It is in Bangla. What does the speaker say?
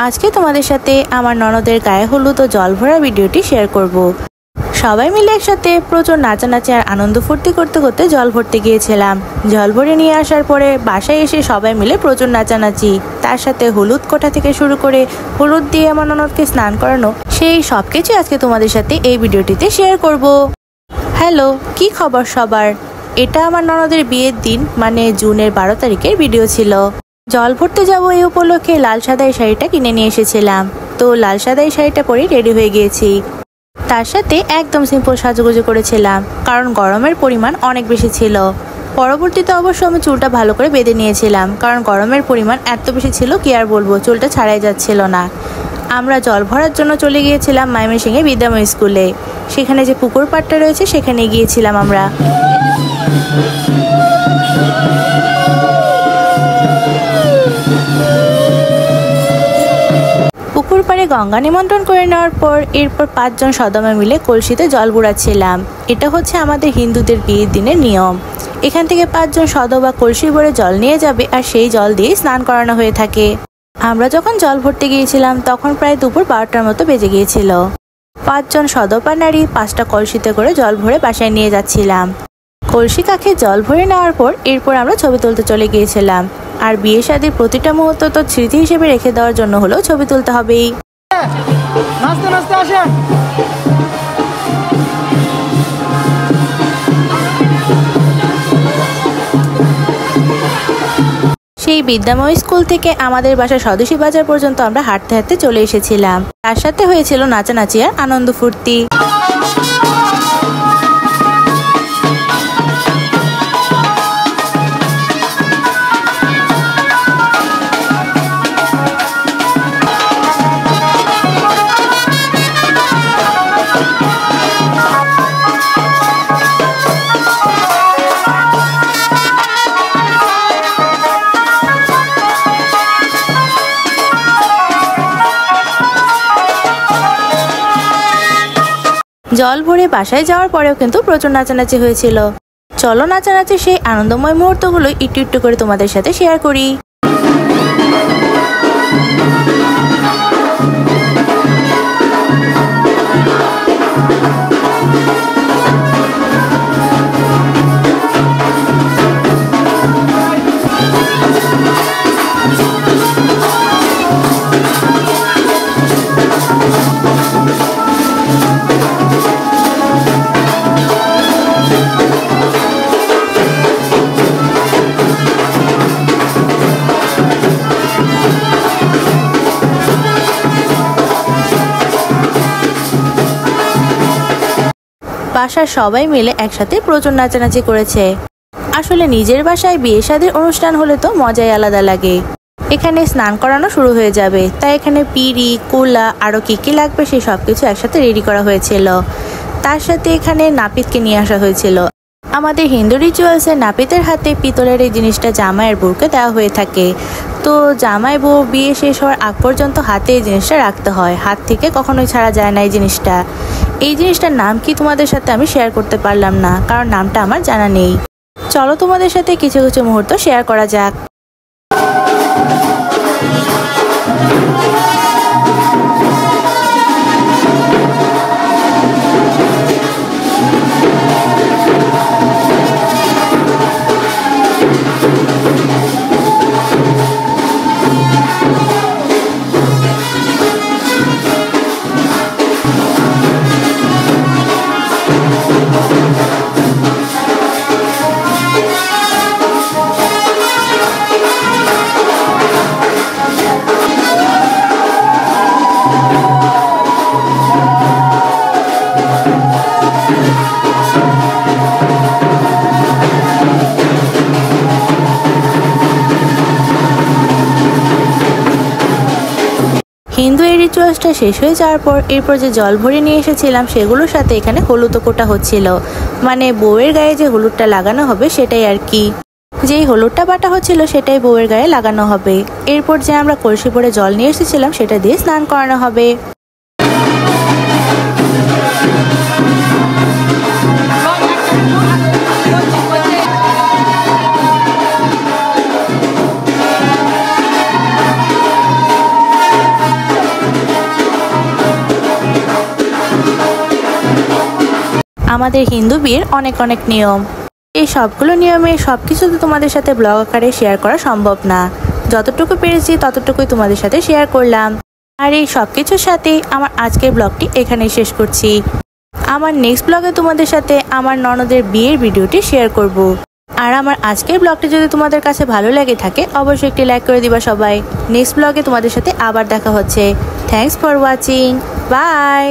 আজকে তোমাদের সাথে আমার ননদের গায়ে হলুদ ও জল ভরা ভিডিওটি শেয়ার করব। সবাই মিলে একসাথে প্রচুর নাচানাচি আর আনন্দ ফুর্তি করতে করতে জল ভরতে গিয়েছিলাম। জল ভরে নিয়ে আসার পরে বাসায় এসে সবাই মিলে প্রচুর নাচানাচি, তার সাথে হলুদ কোটা থেকে শুরু করে হলুদ দিয়ে আমার ননদকে স্নান করানো, সেই সবকিছু আজকে তোমাদের সাথে এই ভিডিওটিতে শেয়ার করব। হ্যালো, কি খবর সবার? এটা আমার ননদের বিয়ের দিন, মানে জুনের 12 তারিখের ভিডিও ছিল। জল ভরতে যাব এই উপলক্ষে লাল সাদা এই শাড়িটা কিনে নিয়ে এসেছিলাম। তো লাল সাদা এই শাড়িটা পরে রেডি হয়ে গিয়েছি। তার সাথে একদম সিম্পল সাজুগুজু করেছিলাম, কারণ গরমের পরিমাণ অনেক বেশি ছিল। পরবর্তীতে অবশ্য আমি চুলটা ভালো করে বেঁধে নিয়েছিলাম, কারণ গরমের পরিমাণ এত বেশি ছিল কি আর বলবো, চুলটা ছাড়াই যাচ্ছিল না। আমরা জল ভরার জন্য চলে গিয়েছিলাম ময়মনসিংহে বিদ্যাময় স্কুলে। সেখানে যে পুকুর পাড়টা রয়েছে সেখানে গিয়েছিলাম আমরা। পুকুর পাড়ে গঙ্গা নিমন্ত্রণ করে নেওয়ার পর এরপর 5 জন সদমা মিলে কলসিতে জল বুড়াচ্ছিলাম। এটা হচ্ছে আমাদের হিন্দুদের বিয়ের দিনের নিয়ম। এখান থেকে 5 জন সদবা কলসি ভরে জল নিয়ে যাবে আর সেই জল দিয়ে স্নান করানো হয়ে থাকে। আমরা যখন জল ভরতে গিয়েছিলাম তখন প্রায় দুপুর 12টার মতো বেজে গিয়েছিল। 5 জন সদপা নারী 5টা কলসিতে করে জল ভরে বাসায় নিয়ে যাচ্ছিলাম। কলসি কাঁখে জল ভরে নেওয়ার পর এরপর আমরা ছবি তুলতে চলে গিয়েছিলাম। আর বিয়ে শাদীর প্রতিটা মুহূর্ত তো স্মৃতি হিসেবে রেখে দেওয়ার জন্য হলেও ছবি তুলতে হবেই। সেই বিদ্যাময় স্কুল থেকে আমাদের বাসা স্বদেশী বাজার পর্যন্ত আমরা হাঁটতে হাঁটতে চলে এসেছিলাম। তার সাথে হয়েছিল নাচানাচি আর আনন্দ ফুর্তি। জল ভরে বাসায় যাওয়ার পরেও কিন্তু প্রচুর নাচানাচি হয়েছিল। চলো নাচানাচি সেই আনন্দময় মুহূর্তগুলো একটু একটু করে তোমাদের সাথে শেয়ার করি। বাসার সবাই মিলে একসাথে প্রচুর নাচানাচি করেছে। আসলে নিজের বাসায় বিয়ে শাদীর অনুষ্ঠান হলে তো মজাই আলাদা লাগে। এখানে স্নান করানো শুরু হয়ে যাবে, তাই এখানে পিড়ি কুলা আরো কি কি লাগবে সেই সবকিছু একসাথে রেডি করা হয়েছিল। তার সাথে এখানে নাপিতকে নিয়ে আসা হয়েছিল। আমাদের হিন্দু রিচুয়ালসে নাপিতের হাতে পিতলের এই জিনিসটা জামাইয়ের বউকে দেওয়া হয়ে থাকে। তো জামাই বউ বিয়ে শেষ হওয়ার আগ পর্যন্ত হাতে এই জিনিসটা রাখতে হয়, হাত থেকে কখনোই ছাড়া যায় না এই জিনিসটা। এই জিনিসটার নাম কি তোমাদের সাথে আমি শেয়ার করতে পারলাম না, কারণ নামটা আমার জানা নেই। চলো তোমাদের সাথে কিছু কিছু মুহূর্ত শেয়ার করা যাক। হিন্দু এই রিচুয়ালসটা শেষ হয়ে যাওয়ার পর এরপর যে জল ভরে নিয়ে এসেছিলাম সেগুলোর সাথে এখানে হলুদ কোটা হচ্ছিল, মানে বউয়ের গায়ে যে হলুদটা লাগানো হবে সেটাই আর কি। যেই হলুদটা বাটা হচ্ছিল সেটাই বউয়ের গায়ে লাগানো হবে। এরপর যে আমরা কলসি ভরে জল নিয়ে এসেছিলাম সেটা দিয়ে স্নান করানো হবে। আমাদের হিন্দু বিয়ের অনেক অনেক নিয়ম। এই সবগুলো নিয়মে সবকিছু তো তোমাদের সাথে ব্লগ আকারে শেয়ার করা সম্ভব না, যতটুকু পেরেছি ততটুকুই তোমাদের সাথে শেয়ার করলাম। আর এই সব কিছুর সাথে আমার আজকের ব্লগটি এখানেই শেষ করছি। আমার নেক্সট ব্লগে তোমাদের সাথে আমার ননদের বিয়ের ভিডিওটি শেয়ার করব। আর আমার আজকের ব্লগটি যদি তোমাদের কাছে ভালো লেগে থাকে অবশ্যই একটি লাইক করে দিবা সবাই। নেক্সট ব্লগে তোমাদের সাথে আবার দেখা হচ্ছে। Thanks for watching, by.